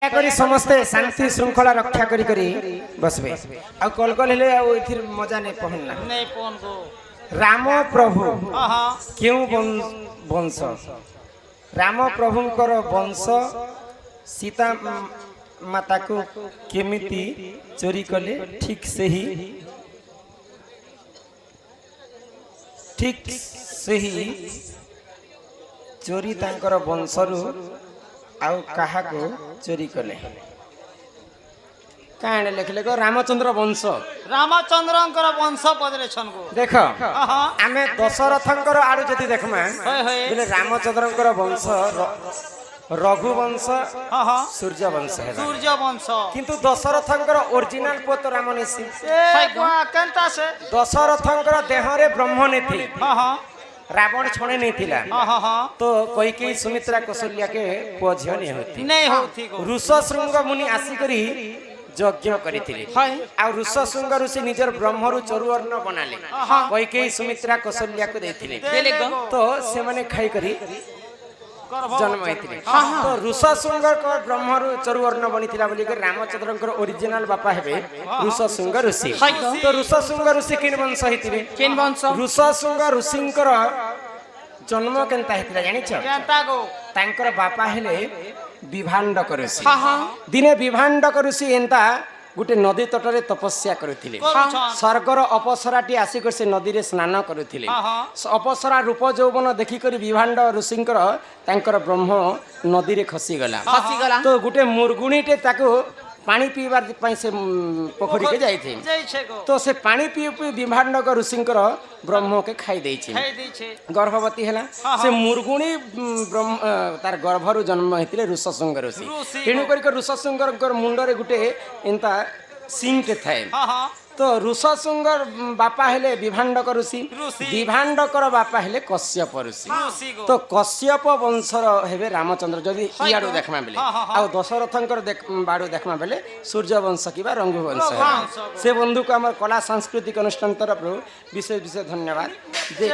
करी समस्ते शांति श्रृंखला रक्षा करी करी बसबे आ कल कल हेले आ इथिर मजा नहीं पहनना नहीं पहन को राम प्रभु क्यों वंश राम प्रभुंकर वंश सीता माता को केमिति चोरी कले ठीक से ही चोरी तांकर वंशरु आउ कहा को चोरी कले काण लिखले को रामचंद्र वंश रामचंद्रंकर वंश पदरे छन को देख आमे दशरथंकर आडू जति देखमा बोले रामचंद्रंकर वंश रघुवंश सूर्य वंश है सूर्य वंश किंतु दशरथंकर ओरिजिनल पुत राम नेसी केनता से दशरथंकर देह रे ब्रह्म ने थी रावण छणे नहीं थिला तो कोई के सुमित्रा कौशल्या के पुओ झियो नहीं होती ऋषशृंग मुनि आसी करी यज्ञ करिथिले आ ऋषशृंग ऋषि निजर ब्रह्मरु चरुवर्ण बनाले कोई के सुमित्रा कौशल्या को देथिले तो से माने खाई करी जन्म होइथिले तो ऋषशृंग को ब्रह्मरु चरुवर्ण बनिथिला बोली के रामचंद्रंकर ओरिजिनल बापा हेबे ऋषशृंग ऋषि तो ऋषशृंग ऋषि किन वंश हिथिबे केन वंश ऋषशृंग ऋषिंकर जन्म केनता हिथिला जानि छ केनता गो तांकर बापा हेले विभांडक ऋषि दिने विभांडक ऋषि एंता गुटे नदी तटरे तपस्या करुथिले स्वर्गर अपसराटी आसिक से नदी रे स्नान करुथिले अपसरा रूप यौवन देखि करी विभांड ऋषिंकर तांकर ब्रह्म नदी रे खसी गला तो गुटे मुरगुणीटे ताको पानी पीबार पई से पोखरी के जाई थे तो से पानी पी पी विभांडक ऋषिंकर ब्रह्म के खाई देई छे गर्भवती हैला से मुरगुणी ब्रह्म तार गर्भरु जन्म हेतिले ऋषशृंग ऋषि तेनु करी के ऋषशृंगर मुंडरे गुटे एंता सिंह के थाए तो ऋषशृंग बापा हेले विभांडक ऋषि विभांडकर बापा हेले कश्यप ऋषि तो कश्यप वंशर हेबे रामचंद्र जदि इयाडो देखमा बेले आ दशरथंकर बाडो देखमा बेले सूर्य वंश किबा रंगु वंश है से बंधु को हमर कला सांस्कृतिक अनुष्ठान तरफ विशेष धन्यवाद जय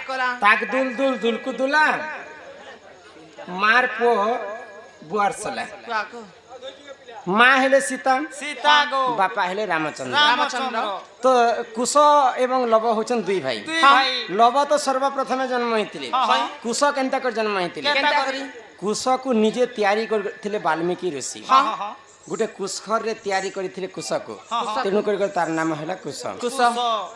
कला ताक दुल दुल दुलकु दुला मार पो बुआर सला माँ हेले सीता गो बापा हेले रामचंद्र तो कुश एवं लव होचन दुई भाई लव तो सर्वप्रथम जन्म होइतिले कुश केनता कर जन्म होइतिले कुश को निजे तैयारी करथिले वाल्मीकि ऋषि गुटे कुशखर रे तैयारी करथिले कुश को तेनु कर तार नाम हैला कुश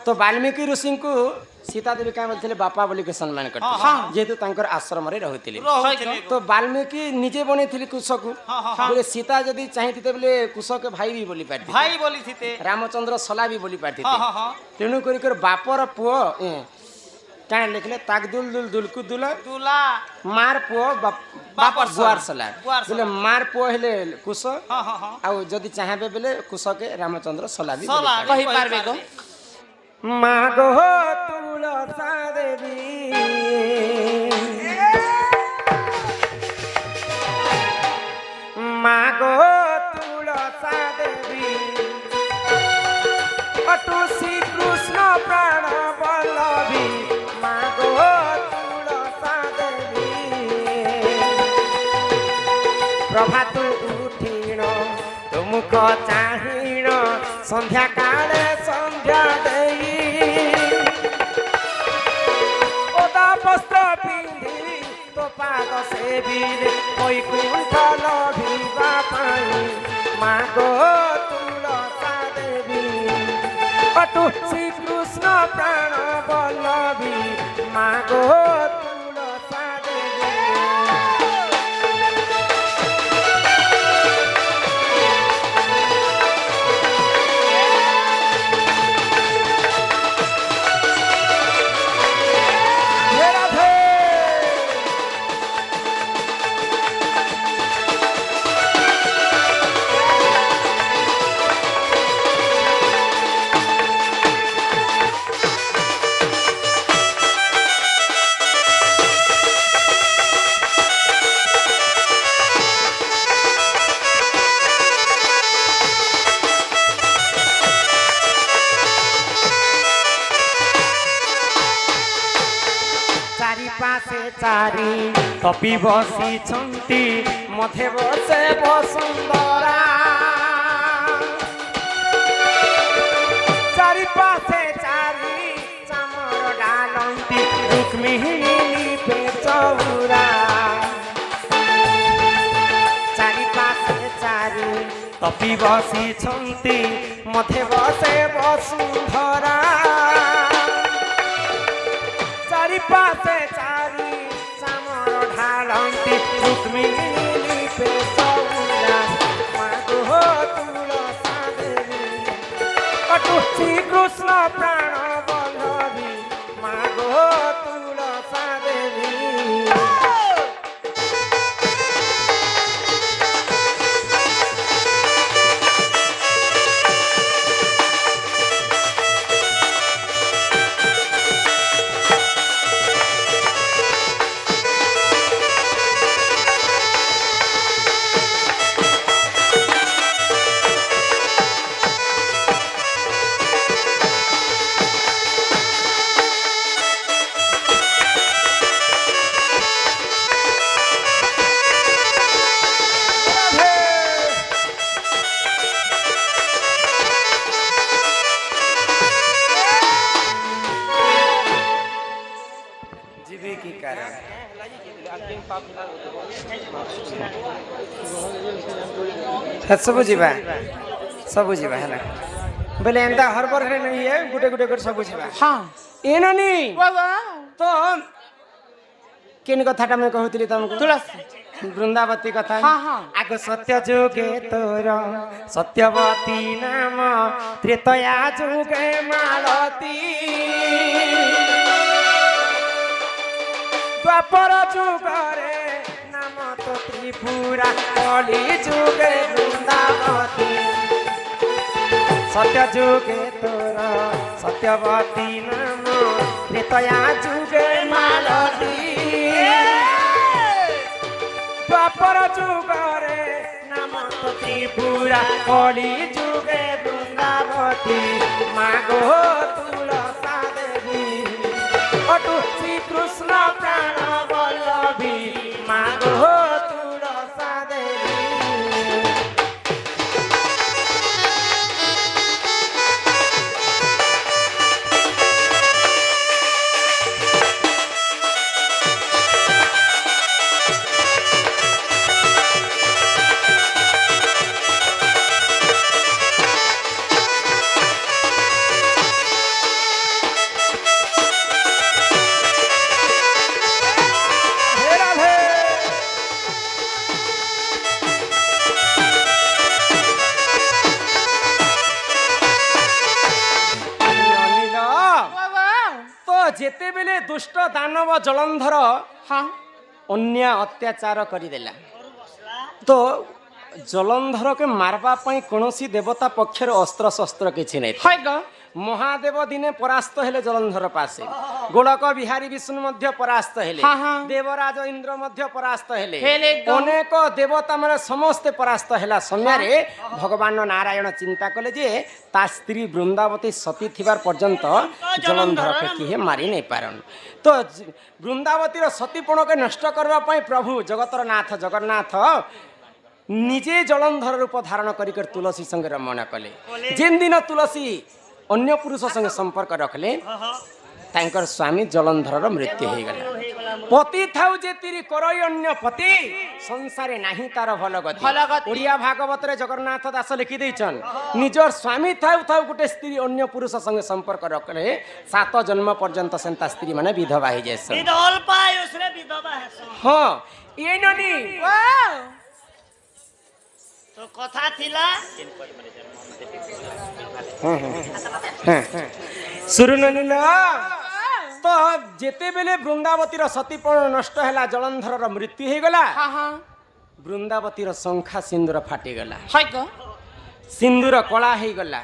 तो वाल्मीकि ऋषि को सीता देवी का बोलथिले बापा बोली के सम्मान करथिले जेतु तांकर आश्रम रे रहुतिले तो वाल्मीकि निजे बनेथिले कुश को बोले सीता जदी चाहिथिते बोले कुश के भाई भी बोली पारथि भाई बोली थिते रामचंद्र सला भी बोली पारथि तेनु कर बापर पुओ काने लिखले ताक दुल दुल दुलकु दुला मार पुओ बापर बुआर सला बोले मार पुओ हेले कुश आ जदी चाहेबे बोले कुश के रामचंद्र सला भी कहि पारबे गो मागो तुलसा देवी मागो तुलसा देवी अटु श्री कृष्ण प्राण बल्लभी मागो तुलसा देवी प्रभात उठिण तुमक चाहिण संध्या काले संध्या देई ओदा वस्त्र पिंधि तो पाद सेविले वैकुंठ लभिबा पाई मागो तुलसा देवी अटु श्री कृष्ण प्राण बल्लभी मागो तुलसा देवी चारि पासे चारि तपी बसी छंती মধ্যে বসে বসুন্ধরা চারিপাশে চারি চামর ডালন্তি রুক্মিণী লিপে চৌরা চারিপাশে চারি তপি বসিছন্তি মধ্যে বসে বসুন্ধরা চারিপাশে চারি চামর ঢালন্তি রুক্মিণী লিপে চৌরা মাগো তুলসা দেবী কটু শ্রীকৃষ্ণ প্রাণ বল্লভী মাগো তুলসা দেবী ଯିବେ କି କାରଣ ସବୁ ଯିବା ହେଲା ବୋଲେ ଏନ୍ତା ହରବର ହେଲେ ନାହିଁ ଏ ଗୋଟେ ଗୋଟେ କରି ସବୁ ଯିବା ହଁ ଏ ନାନି ବାବା ତ କେନ୍ କଥାଟା ମୁଁ କହୁଥିଲି ତମକୁ ତୁଳସୀ ବୃନ୍ଦାବତୀ କଥା ହଁ, ହଁ। ଆଗ ସତ୍ୟ ଯୁଗେ ତୋର ସତ୍ୟବତୀ ନାମ ତ୍ରେତୟା ଯୁଗେ ମାଳତୀ ଦ୍ୱାପର ଯୁଗରେ ନାମ ତ ତ୍ରିପୁରା କଳି ଯୁଗେ ବୃନ୍ଦାବତୀ ସତ୍ୟ ଯୁଗେ ତୋର ସତ୍ୟବତୀ ନାମ ତ୍ରେତୟା ଯୁଗେ ମାଳତୀ ଦ୍ୱାପର ଯୁଗରେ ନାମ ତ ତ୍ରିପୁରା କଳି ଯୁଗେ ବୃନ୍ଦାବତୀ ମାଗୋ ତୁଳସା ଦେବୀ ଅଟୁ ଶ୍ରୀକୃଷ୍ଣ ପ୍ରାଣ ବଲ୍ଲଭୀ ମାଗୋ ତୁଳସା ଦେବୀ ଯେତେବେଳେ ଦୁଷ୍ଟ ଦାନବ ଜଳନ୍ଧର ହଁ ଅନ୍ୟ ଅତ୍ୟାଚାର କରିଦେଲା ତ ଜଳନ୍ଧରকে ମାରବା ପାଇଁ କୌଣସି ଦେବତା ପକ୍ଷରେ ଅସ୍ତ୍ର ଶସ୍ତ୍ର କିଛି ନାହିଁ হয় গো ମହାଦେବ ଦିନେ ପରାସ୍ତ ହେଲେ ଜଳନ୍ଧର ପାଶେ ଗୋଳକ ବିହାରୀ ବିଷ୍ଣୁ ମଧ୍ୟ ପରାସ୍ତ ହେଲେ ହଁ, ହଁ। ଦେବରାଜ ଇନ୍ଦ୍ର ମଧ୍ୟ ପରାସ୍ତ ହେଲେ ହେଲେ ତ। ଅନେକ ଦେବତା ମାନେ ସମସ୍ତେ ପରାସ୍ତ ହେଲା ସମୟରେ ଭଗବାନ ନାରାୟଣ ଚିନ୍ତା କଲେ ଯେ ତା ସ୍ତ୍ରୀ ବୃନ୍ଦାବତୀ ସତୀ ଥିବାର ପର୍ଯ୍ୟନ୍ତ ଜଳନ୍ଧରকে କିଏ ମାରି ନେଇ ପାରନ୍ ତ ବୃନ୍ଦାବତୀର ସତୀପଣকে ନଷ୍ଟ କରିବା ପାଇଁ ପ୍ରଭୁ ଜଗତର ନାଥ ଜଗନ୍ନାଥ ନିଜେ ଜଳନ୍ଧର ରୂପ ଧାରଣ କରି ତୁଳସୀ ସଙ୍ଗେ ରମଣ କଲେ ଯେନ୍ ଦିନ ତୁଳସୀ ଅନ୍ୟ ପୁରୁଷ ସଙ୍ଗେ ସମ୍ପର୍କ ରଖିଲେ ତାଙ୍କର ସ୍ୱାମୀ ଜଳନ୍ଧରର ମୃତ୍ୟୁ ହେଇଗଲା ପତି ଥାଉ ଯେ ତିରି କରଇ ଅନ୍ୟ ପତି ସଂସାରେ ନାହିଁ ତାର ଭଲ ଗତି ଭଲ ଗତି। ଓଡ଼ିଆ ଭାଗବତରେ ଜଗନ୍ନାଥ ଦାସ ଲେଖି ଦେଇଛନ୍ ନିଜର ସ୍ୱାମୀ ଥାଉ ଥାଉ ଗୋଟେ ସ୍ତ୍ରୀ ଅନ୍ୟ ପୁରୁଷ ସଙ୍ଗେ ସମ୍ପର୍କ ରଖିଲେ 7 ଜନ୍ମ ପର୍ଯ୍ୟନ୍ତ ସେନ୍ତା ସ୍ତ୍ରୀ ମାନେ ବିଧବା ହେଇଯାଏସନ୍ ହଁ ଏ ନନି তো কথা ଥିଲା শুরু ননিল তো যেতেবেলে বৃন্দাবতীর সতীপণ নষ্ট হেলা জলন্ধরর মৃত্যু হয়েগলা হ্যাঁ হ্যাঁ বৃন্দাবতীর শঙ্খা সিন্দুর ফাটিগলা হয় গো সিন্দুর কলা হয়েগলা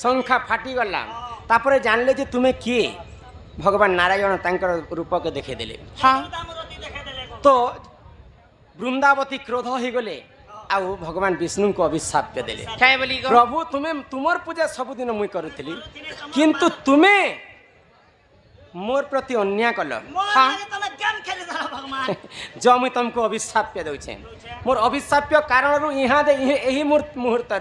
শঙ্খা ফাটিগলা তারপরে জানলে যে তুমি কিয়ে ভগবান নারায়ণ তাঙ্কর রূপকে দেখে দেলে হ্যাঁ তো বৃন্দাবতী ক্রোধ হয়ে গলে আউ ভগবান বিষ্ণুকে অভিশাপ দেলে কাই বলি গো প্রভু তুমি তোমার পূজা সবুদিন মুই করুলি কিন্তু তুমি মোর প্রতি অন্যায় কল হ্যাঁ তুমি কেন खेली दला भगवान जो मुई तुमको अभिशाप्य दउछे मोर अभिशाप्य कारण यहाँ दे यही मुहूर्त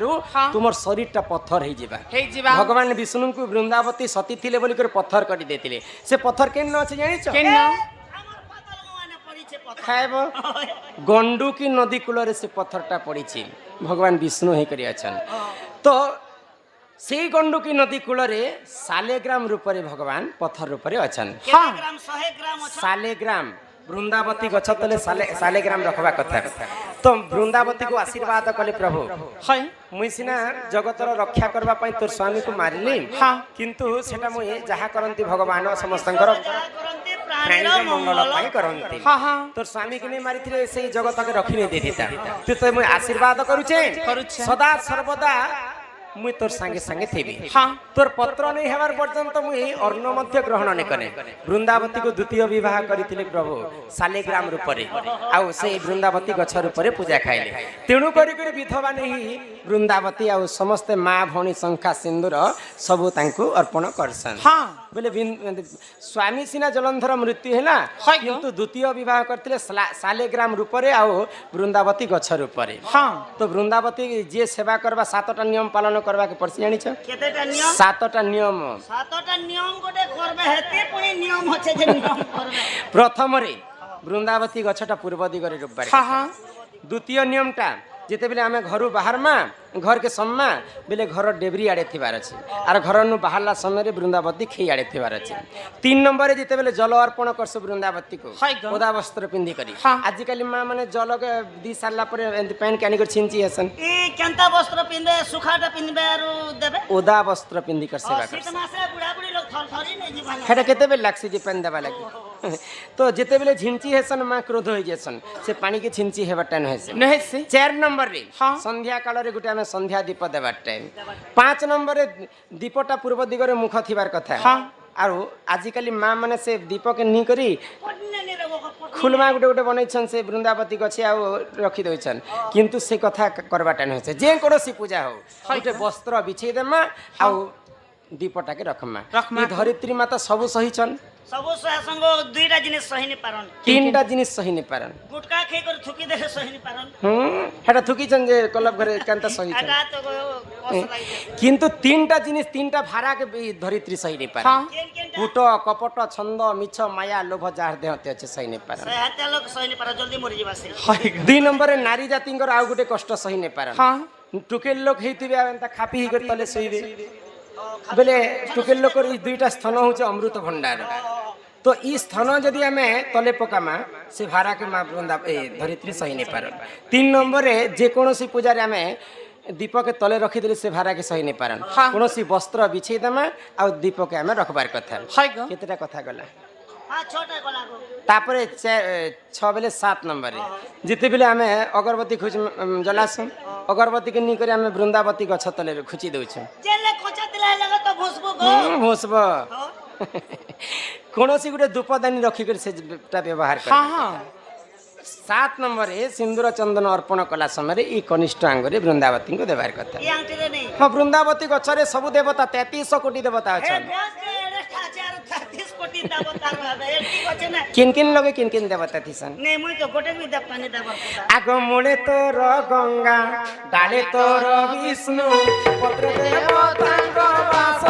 तुमर शरीर टा पत्थर हो जिबा हे जीवा भगवान विष्णु को वृंदावती सती थिले बोली कर पत्थर कटी देथिले से पत्थर केन अछि जानिछ केन हमर पातल गवाने पड़ी छे पत्थर खाएब गंडुकी नदी कूल से पत्थरटा पड़ी भगवान विष्णु ही करी अछन तो से गंडुकी नदी कूल सालेग्राम रूप भगवान पत्थर रूप अछन केते ग्राम 100 ग्राम अच्छा सालेग्राम वृंदावती गछ तले सालेग्राम रखबा कथा तो वृंदावती को आशीर्वाद कले प्रभु हाय मुई सिना जगतर रक्षा करबा पई तोर स्वामी को मारिली किंतु सेटा मुई जहा करंती भगवान समस्तंकर करंती प्राणी प्राणीर मंगल पाई करंती तोर स्वामी के नहीं मारिथिले से जगत के रखी नहीं देथिता तू तो मुई आशीर्वाद करूछे सदा सर्वदा मुई तोर संगे संगे थेबी तोर पत्र नहीं हेबार पर्यंत मुई अर्ण मध्य ग्रहण नहीं करे वृंदावती को द्वितीय विवाह करथिले प्रभु सालेग्राम रूप रे आउ से वृंदावती गछ रूप रे पूजा खाइले तेणु करी करी विधवा नहीं वृंदावती आउ समस्त माँ भौणी शंखा सिंदूर सबु तांकु अर्पण करसन बोले स्वामी सिना जलंधर मृत्यु है किंतु द्वितीय विवाह करथिले सालेग्राम रूप रे आउ वृंदावती गछ रूप रे तो वृंदावती जे सेवा करबा सातटा नियम पालन करबा के पड़सी जानिछ केतेटा नियम सातटा नियम गोटे करबे हेते पुनी नियम होचे जे नियम करबे प्रथम रे वृंदावती गछटा पूर्व दिगरे रोबबार द्वितीय नियमटा जिते बेले आमे घर बाहर मा घर के सम्मा बेले घर डेबरी आड़े थिबार अछि आर घर नु बाहरला समय रे वृंदावती खई आड़े थिबार अछि 3 नंबर रे जिते बेले जल अर्पण करस वृंदावती को ओदा वस्त्र पिंदी करी आज काली मां माने जल के दी साला पर एंत पैन के आनी कर छिंची हसन ई केंता वस्त्र पिंदे सुखाटा पिनबे आरो देबे ओदा वस्त्र पिंदी कर सेवा कर शीत मासे बुढ़ा बुढ़ी लोग थर थरी नै जीवन हेटा केते बेले लागसी जे पैन देबा लागी तो जिते बेले झिंची हेसन मां क्रोध होई जेसन से पानी के छिंची हेबा टाइम हेसे नहीं से 4 नंबर रे संध्या काल रे गुटे आमे संध्या दीप देबा टाइम 5 नंबर रे दीपटा पूर्व दिगरे मुख थिबार कथा आरो आजिकाली माँ माने से दीप के नी करी खुलमा गुटे गुटे बनैछन से वृंदावती गछि आ रखी दैछन किंतु से कथा करबाटा नै होसे जे कोनोसी पूजा हो गुटे वस्त्र बिछै देमा आ दीपटा के रखमा ई धरित्री माता सब सहीछन सब संग दुईटा जिनिस सही नै पारन तीनटा जिनिस सही नै पारन गुटका खे कर थुकी दे सही नै पारन हेटा थुकी छन जे कलब घरे कांता सही छन आगा तो कस लागि किंतु तीनटा जिनिस तीनटा भारा के धरित्री सही नै पारन कूट कपट छंद मिछ माया लोभ जार देहते अछि सही नै पारन से हत्या लोग सही नै पारन जल्दी मरि जिबा से 2 नंबर रे नारी जातिंकर आ गुटे कष्ट सही नै पारन टुकेल लोक हेतिबे एंता खापी ही कर तले सोइबे बेले टुकेल लोक ई दुईटा स्थान होचे अमृत भंडार तो ई स्थान जदि आमे तले पकामा से भारा के मां वृंदा धरित्री सही नै पारन 3 नंबर रे जे कोनोसी पूजा रे आमे दीप के तले रखी देले से भारा के सही नै पारन कोनोसी वस्त्र बिछै दमा आ दीप के आमे रखबार कथा केतेटा कथा गला छोटा गला गो तापरे 6 बेले 7 नंबर रे जिते बेले आमे अगरबत्ती खुच जलासु अगरबत्ती के नी करे आमे वृंदावती गछ तले खुची दउछु जेले कोचा दिला लगा तो भोसबो गो भोसबो कोनोसी गुटे धूपदानी रखी कर से व्यवहार कर 7 नंबर रे सिंदूर चंदन अर्पण कला समय रे ई कनिष्ठ अंगरे वृंदावती को देवार कथा ई आंटी रे नहीं हां वृंदावती गछरे सब देवता 33 कोटी देवता अछन 33 कोटी देवता रहबे एटी गछ ना किन किन लगे किन किन देवता थिसन नहीं मुई तो गोटे भी देवता नहीं देवर आग मूले तोर गंगा डाले तोर विष्णु पत्र देवता वास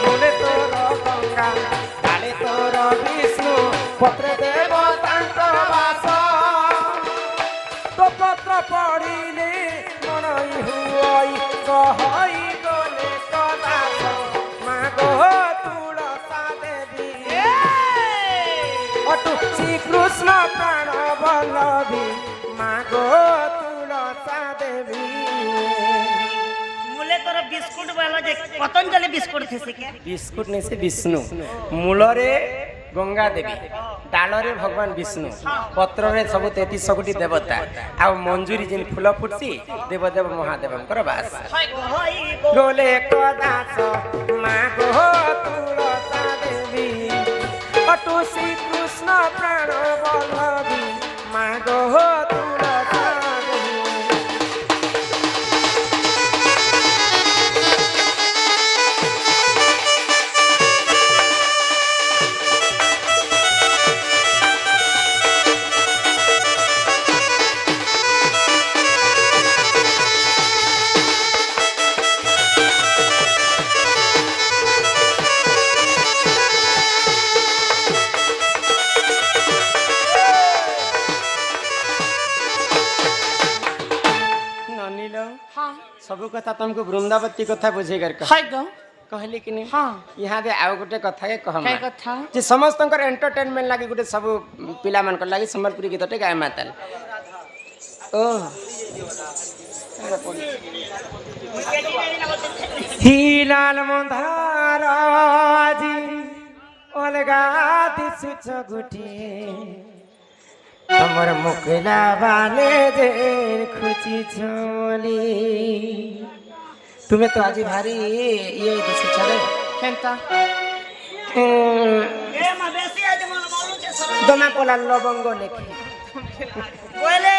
मूले तोर गंगा डाले तोर विष्णु पत्र देवता वास तो पत्र पढ़िले मनई हुई कहई गले कदास मागो तुलसा देवी अटु श्री कृष्ण प्राण वल्लभी मागो तुलसा देवी मुले तोर बिस्कुट वाला जे पतंजलि बिस्कुट थे से क्या बिस्कुट नहीं से विष्णु मूल रे गंगा देवी डाल रे भगवान विष्णु पत्र रे सब 33 कोटी देवता आ मंजूरी जिन फूल फुटसी देवदेव महादेवंकर वास गोले कदास मागो तुलसा देवी अटु श्री कृष्ण प्राण वल्लभी मागो तुलसा देवी सब कथा तुमको वृंदावती कथा बुझेगर हाय गो कहली कि नहीं हाँ यहाँ दे आउ गोटे कथा के कहम काय कथा जे समस्त एंटरटेनमेंट लागि गोटे सब पिला मन लागि संबलपुरी गीत टे गाय मातल ओ हिलाल मंधार जी अलगा दिसुछ गुटे तमर मुकला बाले जे खुची छोली तुम्हें तो आज भारी ये दिसुछ रे केनता ए मा बेसी आज मन बोलू छे सर दमा पोला लवंग लेखे बोले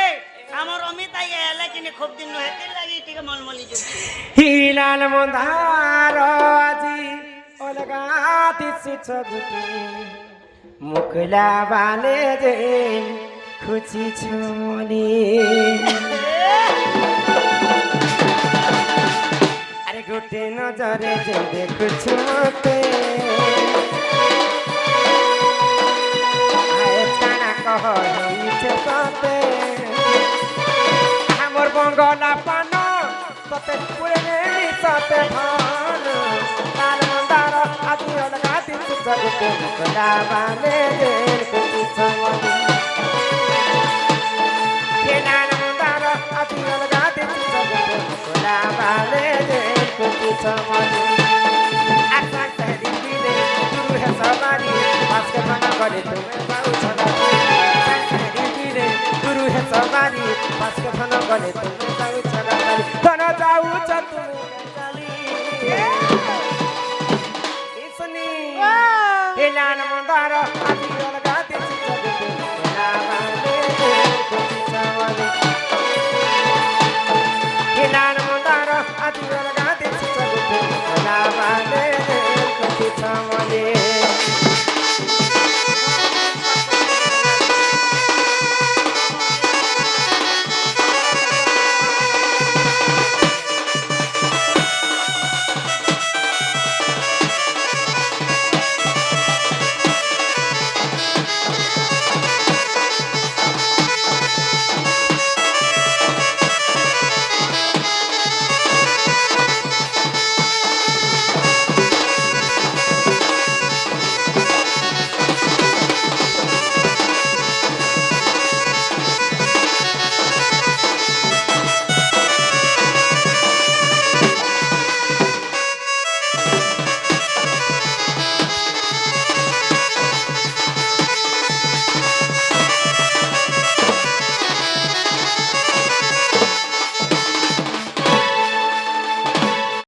हमर अमित आई है लेकिन खूब दिन न हेते लागी ठीक मलमली जो हिलाल मंधार जी अलगा दिसुछ गुटे मुकला बाले जे खुची छोली अरे गुटे नजरे जे देखुछ मते आए ताना कह होइछे सते हमर बंगला पान तते पुरे सते भान लाल मंदार आदि अलगा दिसुछ गुटे मुकला बाले जे खुची छोली Ati